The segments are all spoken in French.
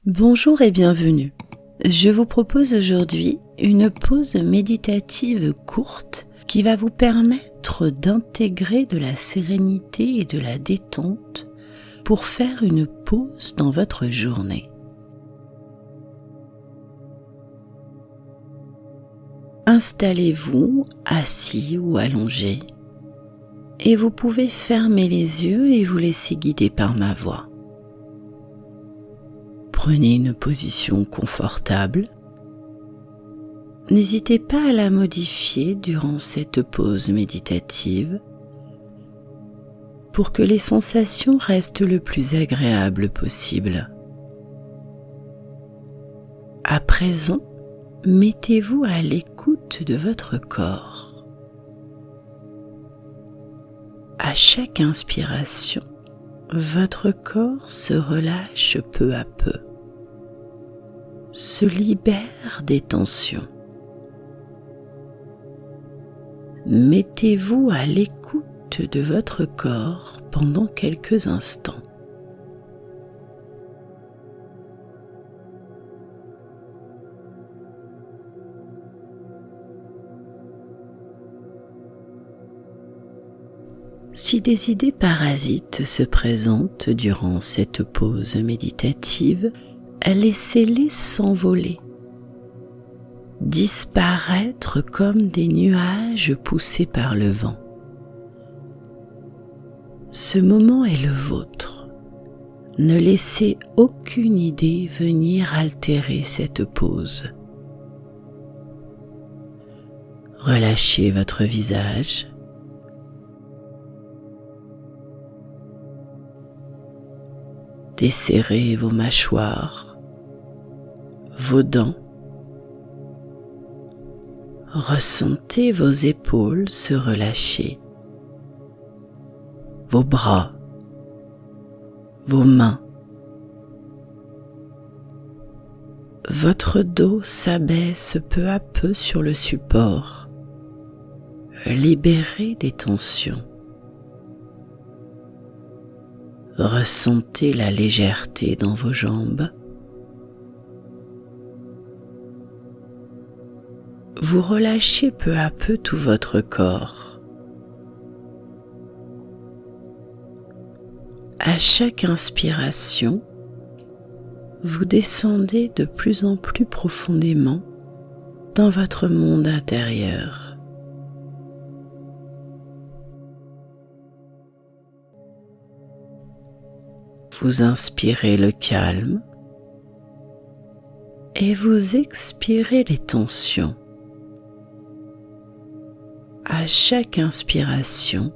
Bonjour et bienvenue. Je vous propose aujourd'hui une pause méditative courte qui va vous permettre d'intégrer de la sérénité et de la détente pour faire une pause dans votre journée. Installez-vous assis ou allongé et vous pouvez fermer les yeux et vous laisser guider par ma voix. Prenez une position confortable. N'hésitez pas à la modifier durant cette pause méditative pour que les sensations restent le plus agréables possible. À présent, mettez-vous à l'écoute de votre corps. À chaque inspiration, votre corps se relâche peu à peu, se libère des tensions. Mettez-vous à l'écoute de votre corps pendant quelques instants. Si des idées parasites se présentent durant cette pause méditative, laissez-les s'envoler, disparaître comme des nuages poussés par le vent. Ce moment est le vôtre. Ne laissez aucune idée venir altérer cette pause. Relâchez votre visage. Desserrez vos mâchoires, vos dents. Ressentez vos épaules se relâcher, vos bras, vos mains. Votre dos s'abaisse peu à peu sur le support. Libérez des tensions. Ressentez la légèreté dans vos jambes. Vous relâchez peu à peu tout votre corps. À chaque inspiration, vous descendez de plus en plus profondément dans votre monde intérieur. Vous inspirez le calme et vous expirez les tensions. À chaque inspiration,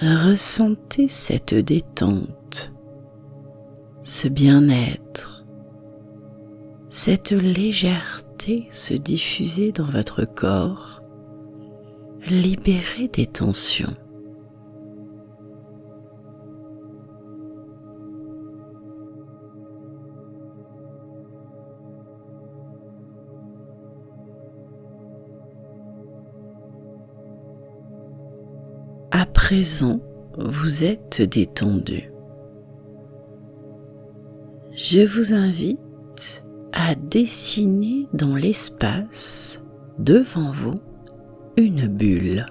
ressentez cette détente, ce bien-être, cette légèreté se diffuser dans votre corps, libérez des tensions. À présent, vous êtes détendu. Je vous invite à dessiner dans l'espace devant vous une bulle.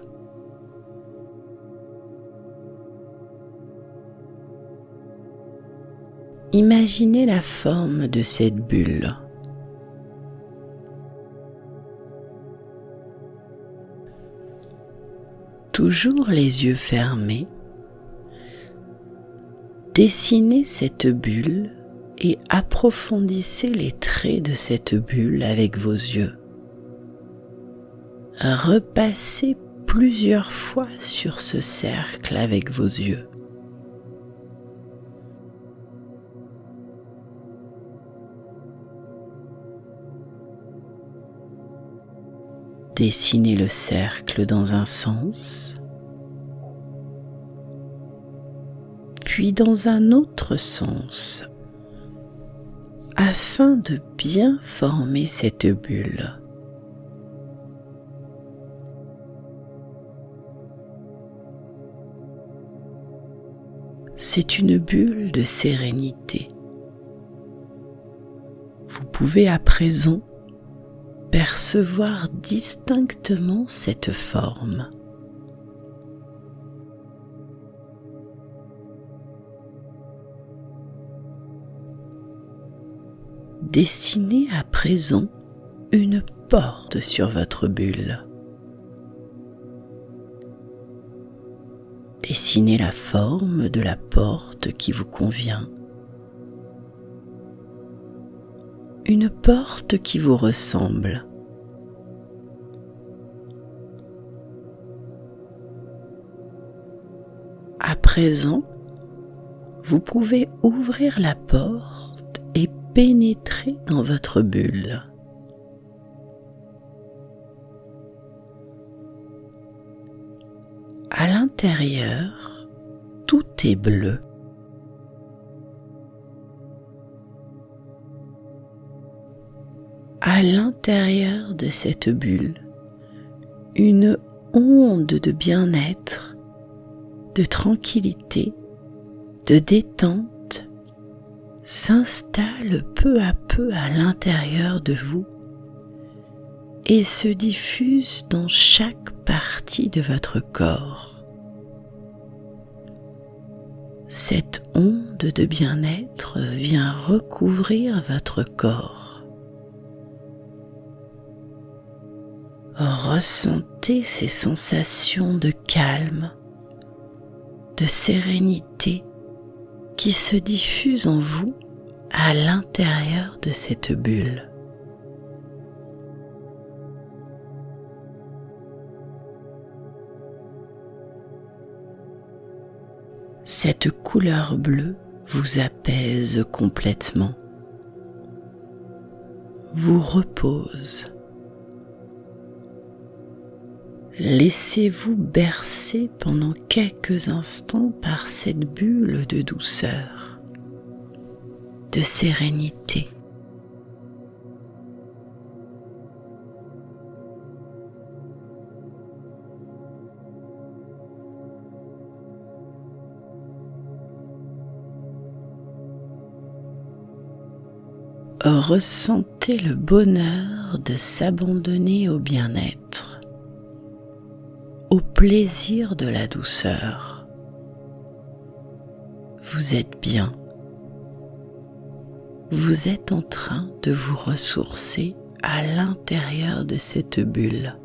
Imaginez la forme de cette bulle. Toujours les yeux fermés, dessinez cette bulle et approfondissez les traits de cette bulle avec vos yeux. Repassez plusieurs fois sur ce cercle avec vos yeux. Dessinez le cercle dans un sens, puis dans un autre sens, afin de bien former cette bulle. C'est une bulle de sérénité, Vous pouvez à présent percevoir distinctement cette forme. Dessinez à présent une porte sur votre bulle. Dessinez la forme de la porte qui vous convient. Une porte qui vous ressemble. À présent, vous pouvez ouvrir la porte et pénétrer dans votre bulle. À l'intérieur, tout est bleu. À l'intérieur de cette bulle, une onde de bien-être, de tranquillité, de détente s'installe peu à peu à l'intérieur de vous et se diffuse dans chaque partie de votre corps. Cette onde de bien-être vient recouvrir votre corps. Ressentez ces sensations de calme, de sérénité qui se diffusent en vous à l'intérieur de cette bulle. Cette couleur bleue vous apaise complètement, vous repose. Laissez-vous bercer pendant quelques instants par cette bulle de douceur, de sérénité. Ressentez le bonheur de s'abandonner au bien-être, au plaisir de la douceur. Vous êtes bien. Vous êtes en train de vous ressourcer à l'intérieur de cette bulle.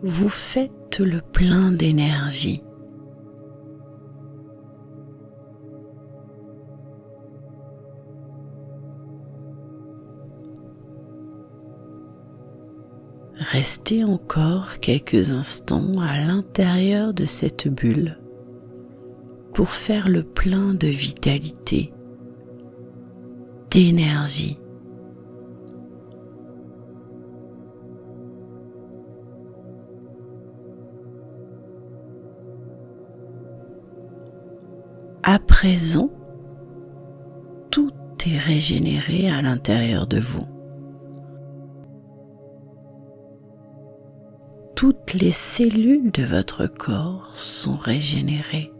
Vous faites le plein d'énergie. Restez encore quelques instants à l'intérieur de cette bulle pour faire le plein de vitalité, d'énergie. À présent, tout est régénéré à l'intérieur de vous. Toutes les cellules de votre corps sont régénérées,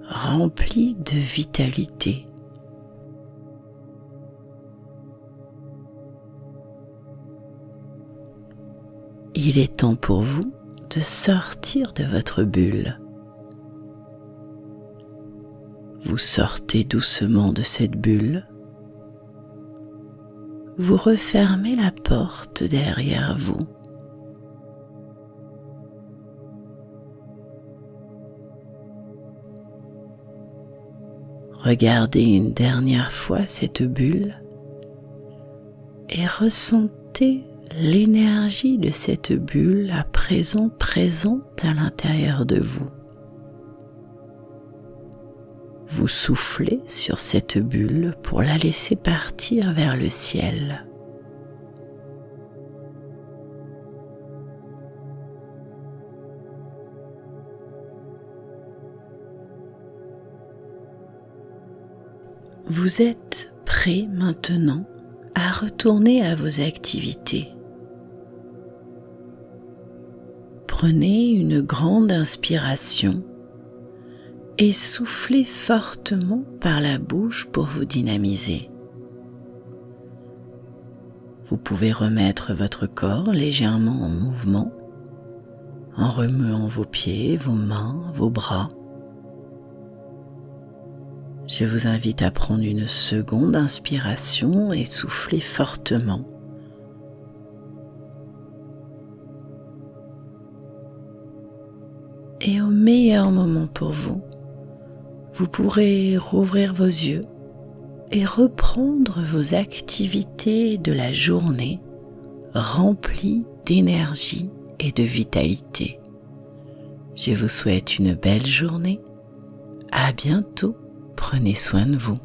remplies de vitalité. Il est temps pour vous de sortir de votre bulle. Vous sortez doucement de cette bulle. Vous refermez la porte derrière vous. Regardez une dernière fois cette bulle et ressentez l'énergie de cette bulle à présent présente à l'intérieur de vous. Vous soufflez sur cette bulle pour la laisser partir vers le ciel. Vous êtes prêt maintenant à retourner à vos activités. Prenez une grande inspiration et soufflez fortement par la bouche pour vous dynamiser. Vous pouvez remettre votre corps légèrement en mouvement en remuant vos pieds, vos mains, vos bras. Je vous invite à prendre une seconde inspiration et souffler fortement. Et au meilleur moment pour vous, vous pourrez rouvrir vos yeux et reprendre vos activités de la journée remplies d'énergie et de vitalité. Je vous souhaite une belle journée. À bientôt. Prenez soin de vous.